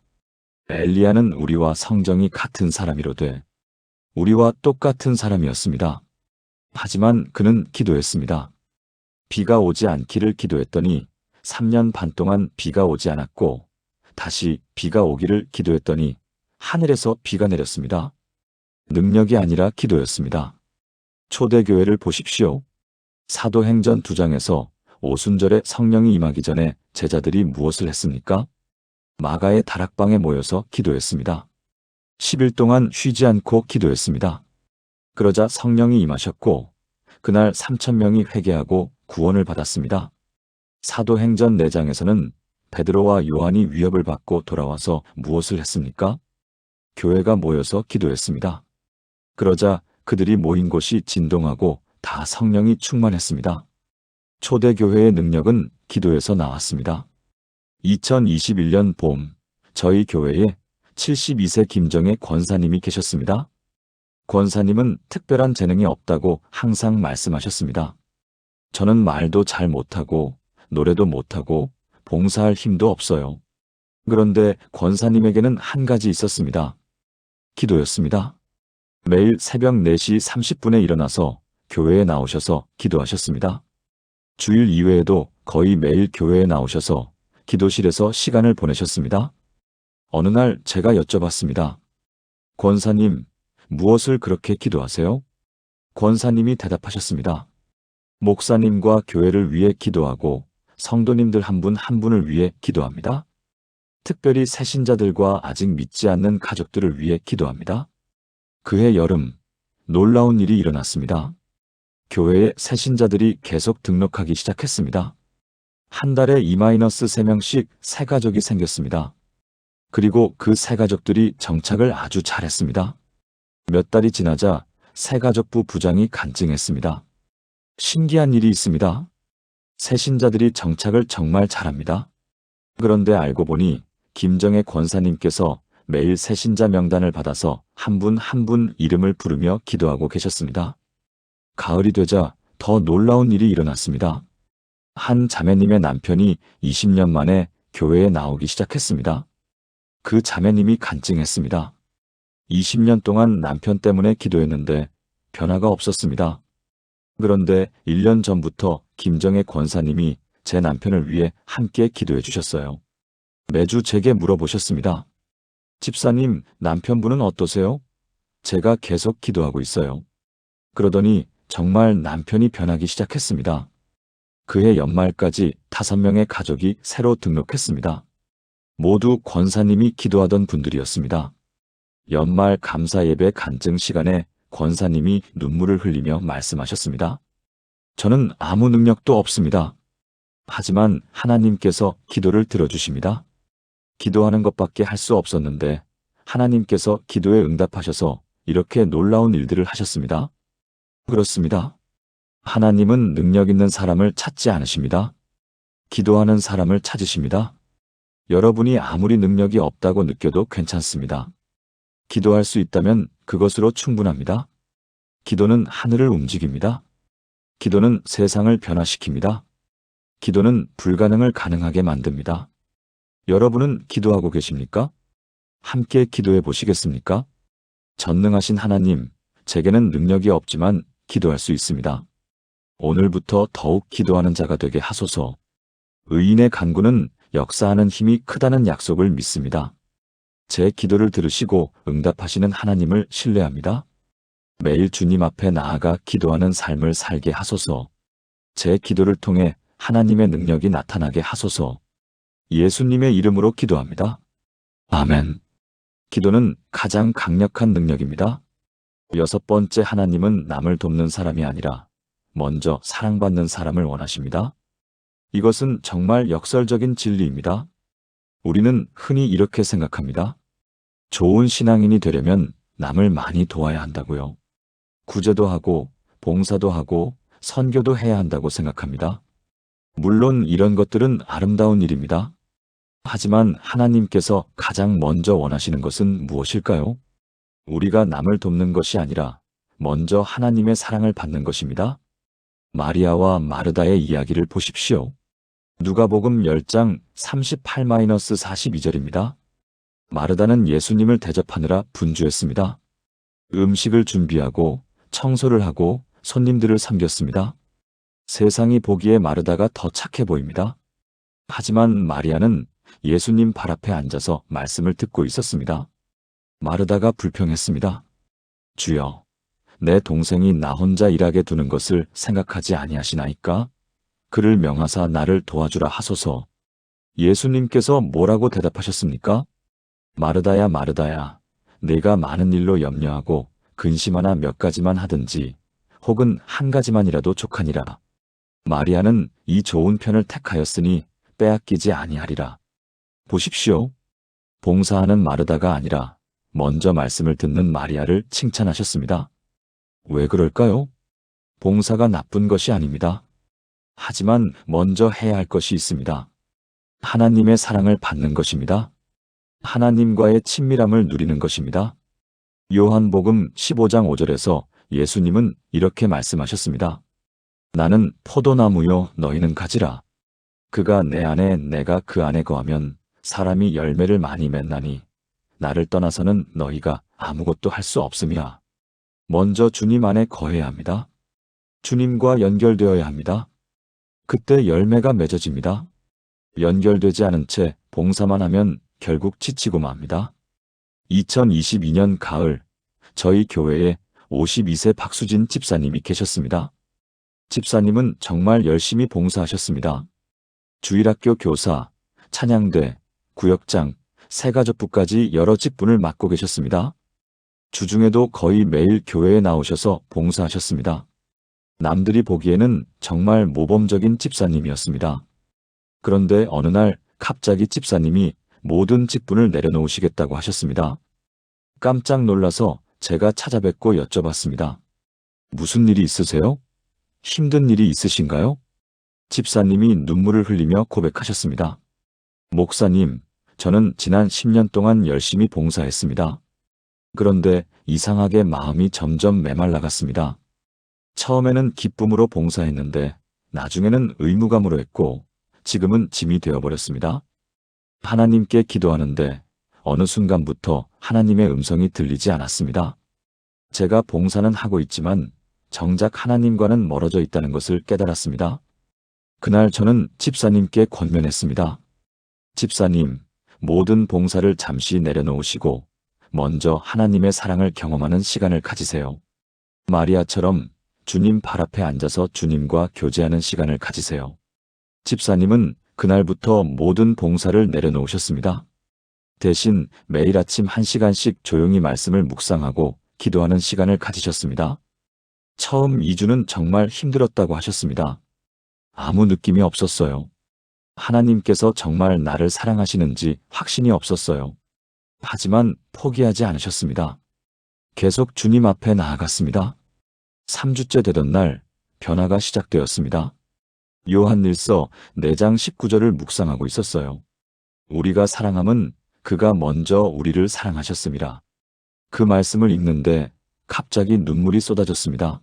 엘리야는 우리와 성정이 같은 사람이로되 우리와 똑같은 사람이었습니다. 하지만 그는 기도했습니다. 비가 오지 않기를 기도했더니 3년 반 동안 비가 오지 않았고 다시 비가 오기를 기도했더니 하늘에서 비가 내렸습니다. 능력이 아니라 기도였습니다. 초대교회를 보십시오. 사도행전 2장에서 오순절에 성령이 임하기 전에 제자들이 무엇을 했습니까? 마가의 다락방에 모여서 기도했습니다. 10일 동안 쉬지 않고 기도했습니다. 그러자 성령이 임하셨고 그날 3,000명이 회개하고 구원을 받았습니다. 사도행전 4장에서는 베드로와 요한이 위협을 받고 돌아와서 무엇을 했습니까? 교회가 모여서 기도했습니다. 그러자 그들이 모인 곳이 진동하고 다 성령이 충만했습니다. 초대교회의 능력은 기도에서 나왔습니다. 2021년 봄, 저희 교회에 72세 김정혜 권사님이 계셨습니다. 권사님은 특별한 재능이 없다고 항상 말씀하셨습니다. 저는 말도 잘 못하고 노래도 못하고 봉사할 힘도 없어요. 그런데 권사님에게는 한 가지 있었습니다. 기도였습니다. 매일 새벽 4시 30분에 일어나서 교회에 나오셔서 기도하셨습니다. 주일 이외에도 거의 매일 교회에 나오셔서 기도실에서 시간을 보내셨습니다. 어느 날 제가 여쭤봤습니다. 권사님, 무엇을 그렇게 기도하세요? 권사님이 대답하셨습니다. 목사님과 교회를 위해 기도하고 성도님들 한 분 한 분을 위해 기도합니다. 특별히 새신자들과 아직 믿지 않는 가족들을 위해 기도합니다. 그해 여름, 놀라운 일이 일어났습니다. 교회에 새신자들이 계속 등록하기 시작했습니다. 한 달에 2-3명씩 새 가족이 생겼습니다. 그리고 그 새 가족들이 정착을 아주 잘했습니다. 몇 달이 지나자 새 가족부 부장이 간증했습니다. 신기한 일이 있습니다. 새신자들이 정착을 정말 잘합니다. 그런데 알고 보니 김정혜 권사님께서 매일 새신자 명단을 받아서 한 분 한 분 이름을 부르며 기도하고 계셨습니다. 가을이 되자 더 놀라운 일이 일어났습니다. 한 자매님의 남편이 20년 만에 교회에 나오기 시작했습니다. 그 자매님이 간증했습니다. 20년 동안 남편 때문에 기도했는데 변화가 없었습니다. 그런데 1년 전부터 김정혜 권사님이 제 남편을 위해 함께 기도해 주셨어요. 매주 제게 물어보셨습니다. 집사님, 남편분은 어떠세요? 제가 계속 기도하고 있어요. 그러더니 정말 남편이 변하기 시작했습니다. 그해 연말까지 5명의 가족이 새로 등록했습니다. 모두 권사님이 기도하던 분들이었습니다. 연말 감사 예배 간증 시간에 권사님이 눈물을 흘리며 말씀하셨습니다. 저는 아무 능력도 없습니다. 하지만 하나님께서 기도를 들어주십니다. 기도하는 것밖에 할 수 없었는데 하나님께서 기도에 응답하셔서 이렇게 놀라운 일들을 하셨습니다. 그렇습니다. 하나님은 능력 있는 사람을 찾지 않으십니다. 기도하는 사람을 찾으십니다. 여러분이 아무리 능력이 없다고 느껴도 괜찮습니다. 기도할 수 있다면 그것으로 충분합니다. 기도는 하늘을 움직입니다. 기도는 세상을 변화시킵니다. 기도는 불가능을 가능하게 만듭니다. 여러분은 기도하고 계십니까? 함께 기도해 보시겠습니까? 전능하신 하나님, 제게는 능력이 없지만 기도할 수 있습니다. 오늘부터 더욱 기도하는 자가 되게 하소서. 의인의 간구는 역사하는 힘이 크다는 약속을 믿습니다. 제 기도를 들으시고 응답하시는 하나님을 신뢰합니다. 매일 주님 앞에 나아가 기도하는 삶을 살게 하소서. 제 기도를 통해 하나님의 능력이 나타나게 하소서. 예수님의 이름으로 기도합니다. 아멘. 기도는 가장 강력한 능력입니다. 여섯 번째, 하나님은 남을 돕는 사람이 아니라 먼저 사랑받는 사람을 원하십니다. 이것은 정말 역설적인 진리입니다. 우리는 흔히 이렇게 생각합니다. 좋은 신앙인이 되려면 남을 많이 도와야 한다고요. 구제도 하고 봉사도 하고 선교도 해야 한다고 생각합니다. 물론 이런 것들은 아름다운 일입니다. 하지만 하나님께서 가장 먼저 원하시는 것은 무엇일까요? 우리가 남을 돕는 것이 아니라 먼저 하나님의 사랑을 받는 것입니다. 마리아와 마르다의 이야기를 보십시오. 누가복음 10장 38-42절입니다. 마르다는 예수님을 대접하느라 분주했습니다. 음식을 준비하고 청소를 하고 손님들을 섬겼습니다. 세상이 보기에 마르다가 더 착해 보입니다. 하지만 마리아는 예수님 발 앞에 앉아서 말씀을 듣고 있었습니다. 마르다가 불평했습니다. 주여, 내 동생이 나 혼자 일하게 두는 것을 생각하지 아니하시나이까? 그를 명하사 나를 도와주라 하소서. 예수님께서 뭐라고 대답하셨습니까? 마르다야, 마르다야, 네가 많은 일로 염려하고 근심 하나 몇 가지만 하든지 혹은 한 가지만이라도 족하니라. 마리아는 이 좋은 편을 택하였으니 빼앗기지 아니하리라. 보십시오. 봉사하는 마르다가 아니라 먼저 말씀을 듣는 마리아를 칭찬하셨습니다. 왜 그럴까요? 봉사가 나쁜 것이 아닙니다. 하지만 먼저 해야 할 것이 있습니다. 하나님의 사랑을 받는 것입니다. 하나님과의 친밀함을 누리는 것입니다. 요한복음 15장 5절에서 예수님은 이렇게 말씀하셨습니다. 나는 포도나무요, 너희는 가지라. 그가 내 안에 내가 그 안에 거하면 사람이 열매를 많이 맺나니 나를 떠나서는 너희가 아무것도 할 수 없음이라. 먼저 주님 안에 거해야 합니다. 주님과 연결되어야 합니다. 그때 열매가 맺어집니다. 연결되지 않은 채 봉사만 하면 결국 지치고 맙니다. 2022년 가을, 저희 교회에 52세 박수진 집사님이 계셨습니다. 집사님은 정말 열심히 봉사하셨습니다. 주일학교 교사, 찬양대, 구역장, 새가족부까지 여러 직분을 맡고 계셨습니다. 주중에도 거의 매일 교회에 나오셔서 봉사하셨습니다. 남들이 보기에는 정말 모범적인 집사님이었습니다. 그런데 어느 날 갑자기 집사님이 모든 직분을 내려놓으시겠다고 하셨습니다. 깜짝 놀라서 제가 찾아뵙고 여쭤봤습니다. 무슨 일이 있으세요? 힘든 일이 있으신가요? 집사님이 눈물을 흘리며 고백하셨습니다. 목사님, 저는 지난 10년 동안 열심히 봉사했습니다. 그런데 이상하게 마음이 점점 메말라갔습니다. 처음에는 기쁨으로 봉사했는데 나중에는 의무감으로 했고 지금은 짐이 되어버렸습니다. 하나님께 기도하는데 어느 순간부터 하나님의 음성이 들리지 않았습니다. 제가 봉사는 하고 있지만 정작 하나님과는 멀어져 있다는 것을 깨달았습니다. 그날 저는 집사님께 권면했습니다. 집사님, 모든 봉사를 잠시 내려놓으시고 먼저 하나님의 사랑을 경험하는 시간을 가지세요. 마리아처럼 주님 발 앞에 앉아서 주님과 교제하는 시간을 가지세요. 집사님은 그날부터 모든 봉사를 내려놓으셨습니다. 대신 매일 아침 1시간씩 조용히 말씀을 묵상하고 기도하는 시간을 가지셨습니다. 처음 2주는 정말 힘들었다고 하셨습니다. 아무 느낌이 없었어요. 하나님께서 정말 나를 사랑하시는지 확신이 없었어요. 하지만 포기하지 않으셨습니다. 계속 주님 앞에 나아갔습니다. 3주째 되던 날 변화가 시작되었습니다. 요한일서 4장 19절을 묵상하고 있었어요. 우리가 사랑함은 그가 먼저 우리를 사랑하셨습니다. 그 말씀을 읽는데 갑자기 눈물이 쏟아졌습니다.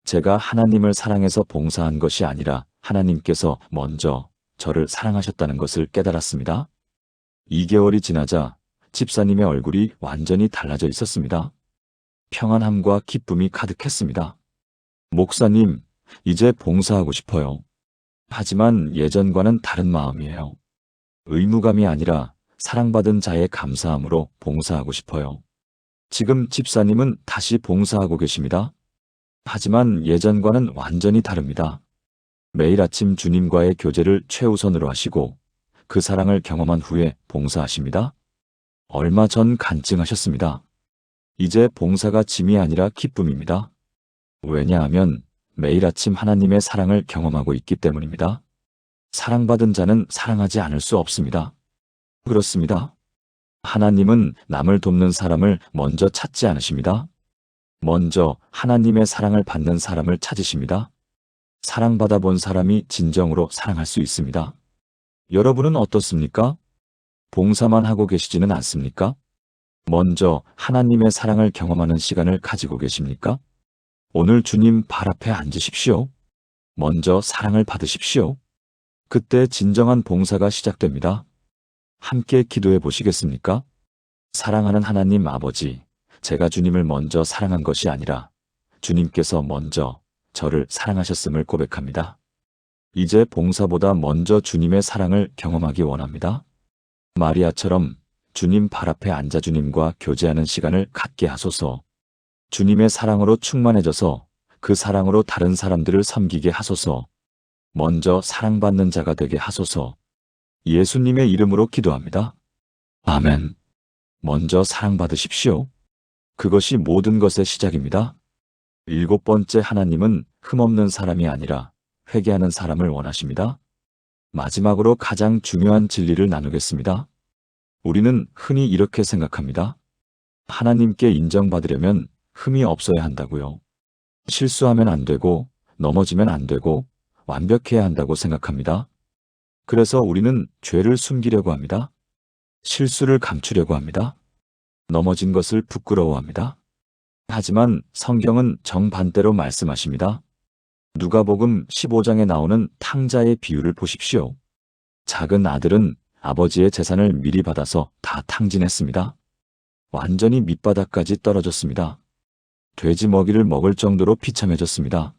제가 하나님을 사랑해서 봉사한 것이 아니라 하나님께서 먼저 저를 사랑하셨다는 것을 깨달았습니다. 2개월이 지나자 집사님의 얼굴이 완전히 달라져 있었습니다. 평안함과 기쁨이 가득했습니다. 목사님, 이제 봉사하고 싶어요. 하지만 예전과는 다른 마음이에요. 의무감이 아니라 사랑받은 자의 감사함으로 봉사하고 싶어요. 지금 집사님은 다시 봉사하고 계십니다. 하지만 예전과는 완전히 다릅니다. 매일 아침 주님과의 교제를 최우선으로 하시고 그 사랑을 경험한 후에 봉사하십니다. 얼마 전 간증하셨습니다. 이제 봉사가 짐이 아니라 기쁨입니다. 왜냐하면 매일 아침 하나님의 사랑을 경험하고 있기 때문입니다. 사랑받은 자는 사랑하지 않을 수 없습니다. 그렇습니다. 하나님은 남을 돕는 사람을 먼저 찾지 않으십니다. 먼저 하나님의 사랑을 받는 사람을 찾으십니다. 사랑받아 본 사람이 진정으로 사랑할 수 있습니다. 여러분은 어떻습니까? 봉사만 하고 계시지는 않습니까? 먼저 하나님의 사랑을 경험하는 시간을 가지고 계십니까? 오늘 주님 발 앞에 앉으십시오. 먼저 사랑을 받으십시오. 그때 진정한 봉사가 시작됩니다. 함께 기도해 보시겠습니까? 사랑하는 하나님 아버지, 제가 주님을 먼저 사랑한 것이 아니라 주님께서 먼저 저를 사랑하셨음을 고백합니다. 이제 봉사보다 먼저 주님의 사랑을 경험하기 원합니다. 마리아처럼 주님 발 앞에 앉아 주님과 교제하는 시간을 갖게 하소서. 주님의 사랑으로 충만해져서 그 사랑으로 다른 사람들을 섬기게 하소서. 먼저 사랑받는 자가 되게 하소서. 예수님의 이름으로 기도합니다. 아멘. 먼저 사랑받으십시오. 그것이 모든 것의 시작입니다. 7번째, 하나님은 흠없는 사람이 아니라 회개하는 사람을 원하십니다. 마지막으로 가장 중요한 진리를 나누겠습니다. 우리는 흔히 이렇게 생각합니다. 하나님께 인정받으려면 흠이 없어야 한다고요. 실수하면 안 되고 넘어지면 안 되고 완벽해야 한다고 생각합니다. 그래서 우리는 죄를 숨기려고 합니다. 실수를 감추려고 합니다. 넘어진 것을 부끄러워합니다. 하지만 성경은 정반대로 말씀하십니다. 누가복음 15장에 나오는 탕자의 비유를 보십시오. 작은 아들은 아버지의 재산을 미리 받아서 다 탕진했습니다. 완전히 밑바닥까지 떨어졌습니다. 돼지 먹이를 먹을 정도로 비참해졌습니다.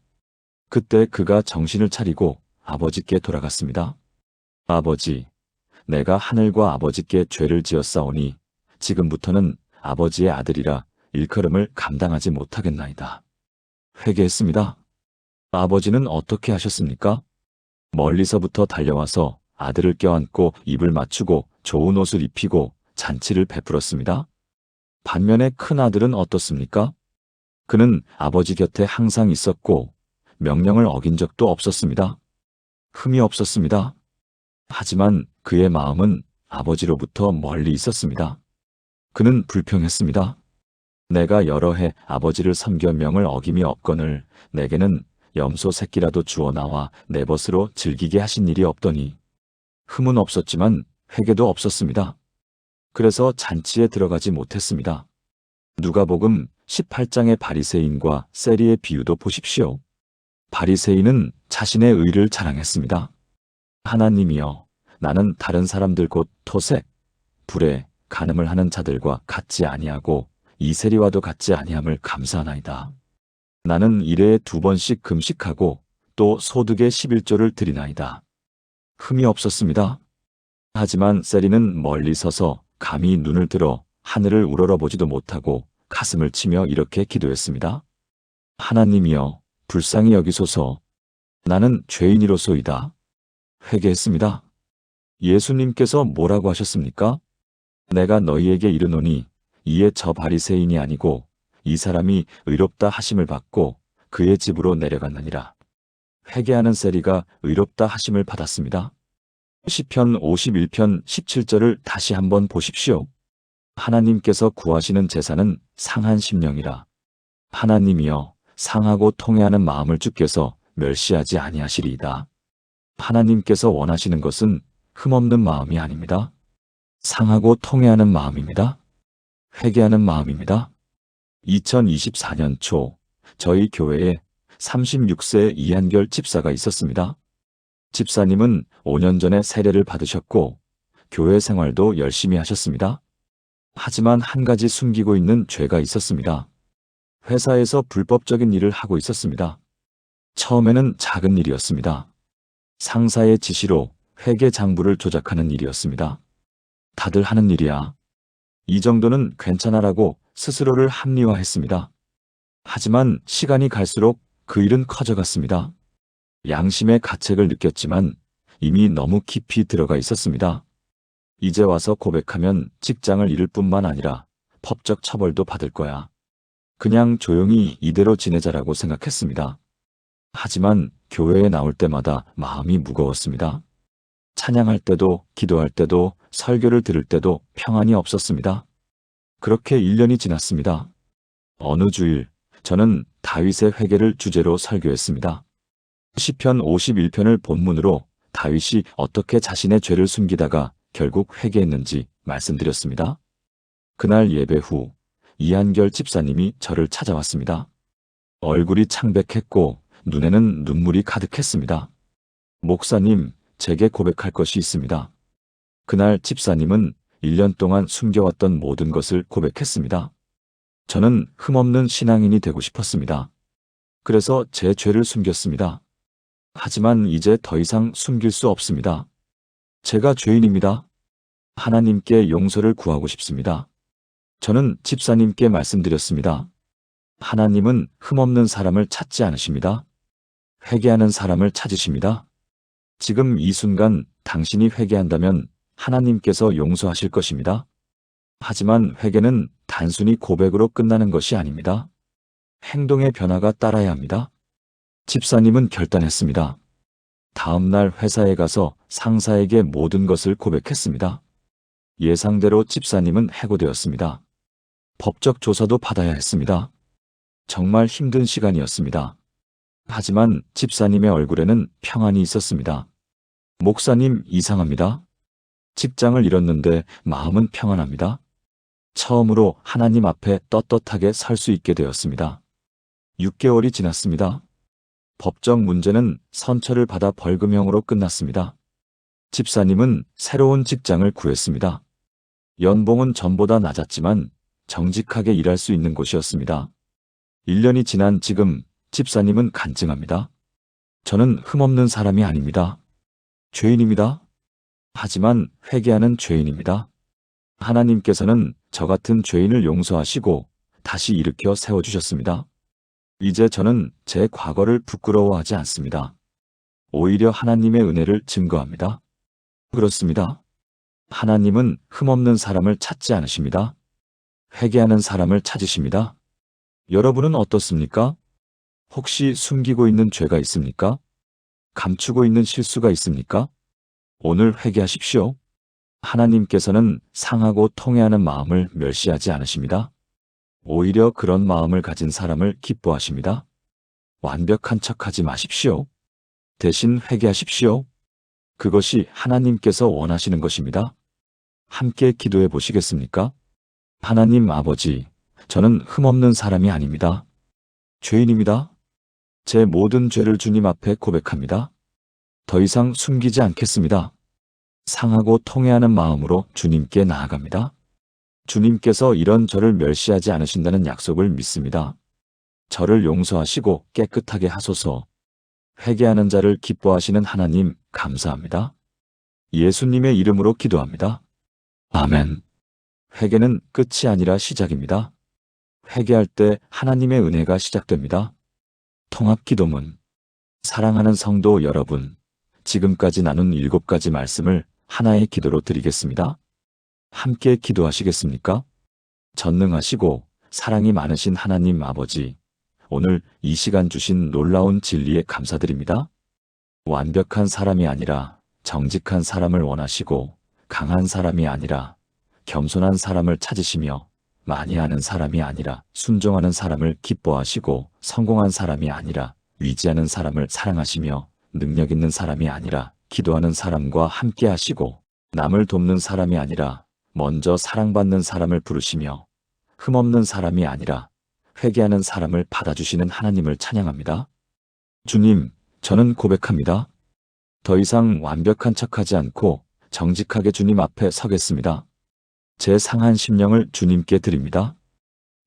그때 그가 정신을 차리고 아버지께 돌아갔습니다. 아버지, 내가 하늘과 아버지께 죄를 지었사오니 지금부터는 아버지의 아들이라 일컬음을 감당하지 못하겠나이다. 회개했습니다. 아버지는 어떻게 하셨습니까? 멀리서부터 달려와서 아들을 껴안고 입을 맞추고 좋은 옷을 입히고 잔치를 베풀었습니다. 반면에 큰 아들은 어떻습니까? 그는 아버지 곁에 항상 있었고 명령을 어긴 적도 없었습니다. 흠이 없었습니다. 하지만 그의 마음은 아버지로부터 멀리 있었습니다. 그는 불평했습니다. 내가 여러 해 아버지를 섬겨 명을 어김이 없거늘 내게는 염소 새끼라도 주어 나와 내 벗으로 즐기게 하신 일이 없더니. 흠은 없었지만 회개도 없었습니다. 그래서 잔치에 들어가지 못했습니다. 누가복음 18장의 바리새인과 세리의 비유도 보십시오. 바리새인은 자신의 의를 자랑했습니다. 하나님이여, 나는 다른 사람들 곧 토색, 불에 간음을 하는 자들과 같지 아니하고 이 세리와도 같지 아니함을 감사하나이다. 나는 일회에 2번씩 금식하고 또 소득의 11조를 드리나이다. 흠이 없었습니다. 하지만 세리는 멀리 서서 감히 눈을 들어 하늘을 우러러보지도 못하고 가슴을 치며 이렇게 기도했습니다. 하나님이여, 불쌍히 여기소서. 나는 죄인이로소이다. 회개했습니다. 예수님께서 뭐라고 하셨습니까? 내가 너희에게 이르노니 이에 저 바리새인이 아니고 이 사람이 의롭다 하심을 받고 그의 집으로 내려갔느니라. 회개하는 세리가 의롭다 하심을 받았습니다. 시편 51편 17절을 다시 한번 보십시오. 하나님께서 구하시는 제사는 상한 심령이라. 하나님이여, 상하고 통회하는 마음을 주께서 멸시하지 아니하시리이다. 하나님께서 원하시는 것은 흠없는 마음이 아닙니다. 상하고 통회하는 마음입니다. 회개하는 마음입니다. 2024년 초 저희 교회에 36세 이한결 집사가 있었습니다. 집사님은 5년 전에 세례를 받으셨고 교회 생활도 열심히 하셨습니다. 하지만 한 가지 숨기고 있는 죄가 있었습니다. 회사에서 불법적인 일을 하고 있었습니다. 처음에는 작은 일이었습니다. 상사의 지시로 회계 장부를 조작하는 일이었습니다. 다들 하는 일이야. 이 정도는 괜찮아라고 스스로를 합리화했습니다. 하지만 시간이 갈수록 그 일은 커져갔습니다. 양심의 가책을 느꼈지만 이미 너무 깊이 들어가 있었습니다. 이제 와서 고백하면 직장을 잃을 뿐만 아니라 법적 처벌도 받을 거야. 그냥 조용히 이대로 지내자라고 생각했습니다. 하지만 교회에 나올 때마다 마음이 무거웠습니다. 찬양할 때도, 기도할 때도, 설교를 들을 때도 평안이 없었습니다. 그렇게 1년이 지났습니다. 어느 주일 저는 다윗의 회개를 주제로 설교했습니다. 시편 51편을 본문으로 다윗이 어떻게 자신의 죄를 숨기다가 결국 회개했는지 말씀드렸습니다. 그날 예배 후 이한결 집사님이 저를 찾아왔습니다. 얼굴이 창백했고 눈에는 눈물이 가득했습니다. 목사님, 제게 고백할 것이 있습니다. 그날 집사님은 1년 동안 숨겨왔던 모든 것을 고백했습니다. 저는 흠없는 신앙인이 되고 싶었습니다. 그래서 제 죄를 숨겼습니다. 하지만 이제 더 이상 숨길 수 없습니다. 제가 죄인입니다. 하나님께 용서를 구하고 싶습니다. 저는 집사님께 말씀드렸습니다. 하나님은 흠없는 사람을 찾지 않으십니다. 회개하는 사람을 찾으십니다. 지금 이 순간 당신이 회개한다면 하나님께서 용서하실 것입니다. 하지만 회개는 단순히 고백으로 끝나는 것이 아닙니다. 행동의 변화가 따라야 합니다. 집사님은 결단했습니다. 다음 날 회사에 가서 상사에게 모든 것을 고백했습니다. 예상대로 집사님은 해고되었습니다. 법적 조사도 받아야 했습니다. 정말 힘든 시간이었습니다. 하지만 집사님의 얼굴에는 평안이 있었습니다. 목사님, 이상합니다. 직장을 잃었는데 마음은 평안합니다. 처음으로 하나님 앞에 떳떳하게 설 수 있게 되었습니다. 6개월이 지났습니다. 법적 문제는 선처를 받아 벌금형으로 끝났습니다. 집사님은 새로운 직장을 구했습니다. 연봉은 전보다 낮았지만 정직하게 일할 수 있는 곳이었습니다. 1년이 지난 지금 집사님은 간증합니다. 저는 흠없는 사람이 아닙니다. 죄인입니다. 하지만 회개하는 죄인입니다. 하나님께서는 저 같은 죄인을 용서하시고 다시 일으켜 세워주셨습니다. 이제 저는 제 과거를 부끄러워하지 않습니다. 오히려 하나님의 은혜를 증거합니다. 그렇습니다. 하나님은 흠없는 사람을 찾지 않으십니다. 회개하는 사람을 찾으십니다. 여러분은 어떻습니까? 혹시 숨기고 있는 죄가 있습니까? 감추고 있는 실수가 있습니까? 오늘 회개하십시오. 하나님께서는 상하고 통회하는 마음을 멸시하지 않으십니다. 오히려 그런 마음을 가진 사람을 기뻐하십니다. 완벽한 척하지 마십시오. 대신 회개하십시오. 그것이 하나님께서 원하시는 것입니다. 함께 기도해 보시겠습니까? 하나님 아버지, 저는 흠없는 사람이 아닙니다. 죄인입니다. 제 모든 죄를 주님 앞에 고백합니다. 더 이상 숨기지 않겠습니다. 상하고 통회하는 마음으로 주님께 나아갑니다. 주님께서 이런 저를 멸시하지 않으신다는 약속을 믿습니다. 저를 용서하시고 깨끗하게 하소서. 회개하는 자를 기뻐하시는 하나님 감사합니다. 예수님의 이름으로 기도합니다. 아멘. 회개는 끝이 아니라 시작입니다. 회개할 때 하나님의 은혜가 시작됩니다. 통합기도문. 사랑하는 성도 여러분, 지금까지 나눈 7가지 말씀을 하나의 기도로 드리겠습니다. 함께 기도하시겠습니까? 전능하시고 사랑이 많으신 하나님 아버지, 오늘 이 시간 주신 놀라운 진리에 감사드립니다. 완벽한 사람이 아니라 정직한 사람을 원하시고 강한 사람이 아니라 겸손한 사람을 찾으시며 많이 하는 사람이 아니라 순종하는 사람을 기뻐하시고 성공한 사람이 아니라 위지하는 사람을 사랑하시며 능력 있는 사람이 아니라 기도하는 사람과 함께 하시고 남을 돕는 사람이 아니라 먼저 사랑받는 사람을 부르시며 흠없는 사람이 아니라 회개하는 사람을 받아주시는 하나님을 찬양합니다. 주님, 저는 고백합니다. 더 이상 완벽한 척하지 않고 정직하게 주님 앞에 서겠습니다. 제 상한 심령을 주님께 드립니다.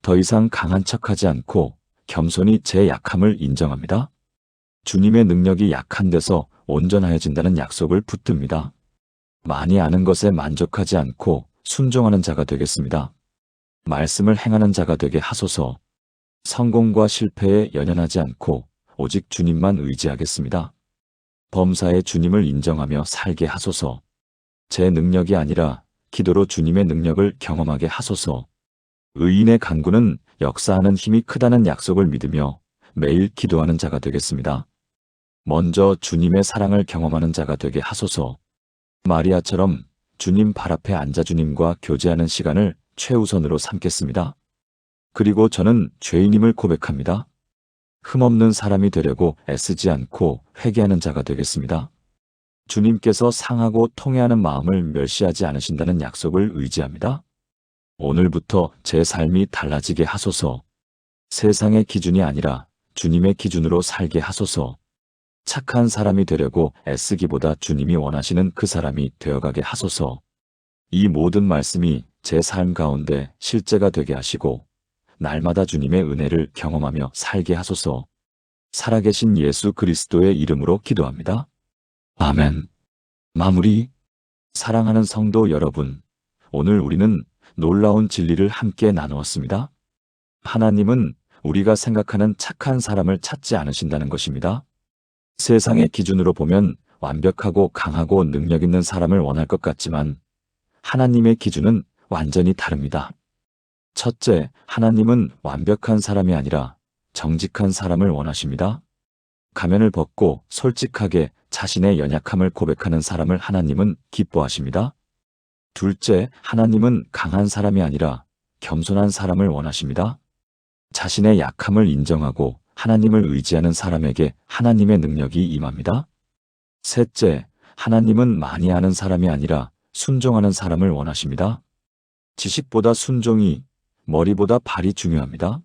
더 이상 강한 척하지 않고 겸손히 제 약함을 인정합니다. 주님의 능력이 약한 데서 온전하여진다는 약속을 붙듭니다. 많이 아는 것에 만족하지 않고 순종하는 자가 되겠습니다. 말씀을 행하는 자가 되게 하소서. 성공과 실패에 연연하지 않고 오직 주님만 의지하겠습니다. 범사에 주님을 인정하며 살게 하소서. 제 능력이 아니라 기도로 주님의 능력을 경험하게 하소서. 의인의 간구는 역사하는 힘이 크다는 약속을 믿으며 매일 기도하는 자가 되겠습니다. 먼저 주님의 사랑을 경험하는 자가 되게 하소서. 마리아처럼 주님 발 앞에 앉아 주님과 교제하는 시간을 최우선으로 삼겠습니다. 그리고 저는 죄인임을 고백합니다. 흠없는 사람이 되려고 애쓰지 않고 회개하는 자가 되겠습니다. 주님께서 상하고 통회하는 마음을 멸시하지 않으신다는 약속을 의지합니다. 오늘부터 제 삶이 달라지게 하소서. 세상의 기준이 아니라 주님의 기준으로 살게 하소서. 착한 사람이 되려고 애쓰기보다 주님이 원하시는 그 사람이 되어가게 하소서. 이 모든 말씀이 제 삶 가운데 실제가 되게 하시고 날마다 주님의 은혜를 경험하며 살게 하소서. 살아계신 예수 그리스도의 이름으로 기도합니다. 아멘. 마무리. 사랑하는 성도 여러분, 오늘 우리는 놀라운 진리를 함께 나누었습니다. 하나님은 우리가 생각하는 착한 사람을 찾지 않으신다는 것입니다. 세상의 기준으로 보면 완벽하고 강하고 능력 있는 사람을 원할 것 같지만 하나님의 기준은 완전히 다릅니다. 첫째, 하나님은 완벽한 사람이 아니라 정직한 사람을 원하십니다. 가면을 벗고 솔직하게 자신의 연약함을 고백하는 사람을 하나님은 기뻐하십니다. 둘째, 하나님은 강한 사람이 아니라 겸손한 사람을 원하십니다. 자신의 약함을 인정하고 하나님을 의지하는 사람에게 하나님의 능력이 임합니다. 셋째, 하나님은 많이 아는 사람이 아니라 순종하는 사람을 원하십니다. 지식보다 순종이, 머리보다 발이 중요합니다.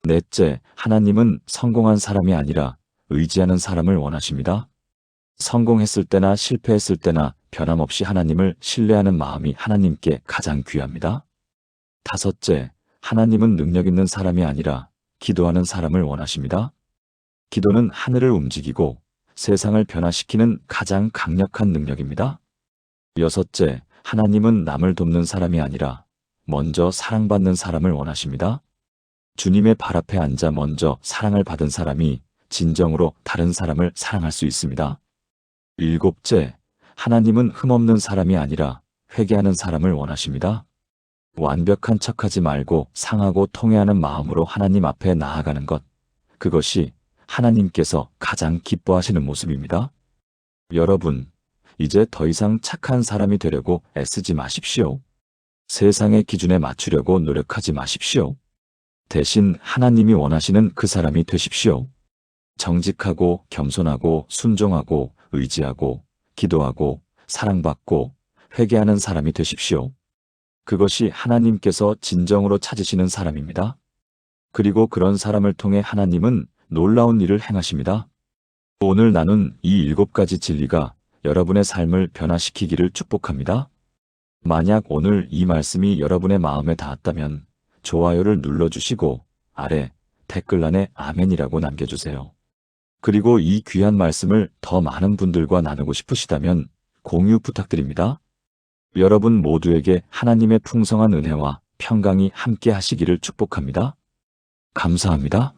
넷째, 하나님은 성공한 사람이 아니라 의지하는 사람을 원하십니다. 성공했을 때나 실패했을 때나 변함없이 하나님을 신뢰하는 마음이 하나님께 가장 귀합니다. 다섯째, 하나님은 능력 있는 사람이 아니라 기도하는 사람을 원하십니다. 기도는 하늘을 움직이고 세상을 변화시키는 가장 강력한 능력입니다. 여섯째, 하나님은 남을 돕는 사람이 아니라 먼저 사랑받는 사람을 원하십니다. 주님의 발 앞에 앉아 먼저 사랑을 받은 사람이 진정으로 다른 사람을 사랑할 수 있습니다. 일곱째, 하나님은 흠없는 사람이 아니라 회개하는 사람을 원하십니다. 완벽한 척하지 말고 상하고 통회하는 마음으로 하나님 앞에 나아가는 것, 그것이 하나님께서 가장 기뻐하시는 모습입니다. 여러분, 이제 더 이상 착한 사람이 되려고 애쓰지 마십시오. 세상의 기준에 맞추려고 노력하지 마십시오. 대신 하나님이 원하시는 그 사람이 되십시오. 정직하고 겸손하고 순종하고 의지하고 기도하고 사랑받고 회개하는 사람이 되십시오. 그것이 하나님께서 진정으로 찾으시는 사람입니다. 그리고 그런 사람을 통해 하나님은 놀라운 일을 행하십니다. 오늘 나눈 이 7가지 진리가 여러분의 삶을 변화시키기를 축복합니다. 만약 오늘 이 말씀이 여러분의 마음에 닿았다면 좋아요를 눌러주시고 아래 댓글란에 아멘이라고 남겨주세요. 그리고 이 귀한 말씀을 더 많은 분들과 나누고 싶으시다면 공유 부탁드립니다. 여러분 모두에게 하나님의 풍성한 은혜와 평강이 함께 하시기를 축복합니다. 감사합니다.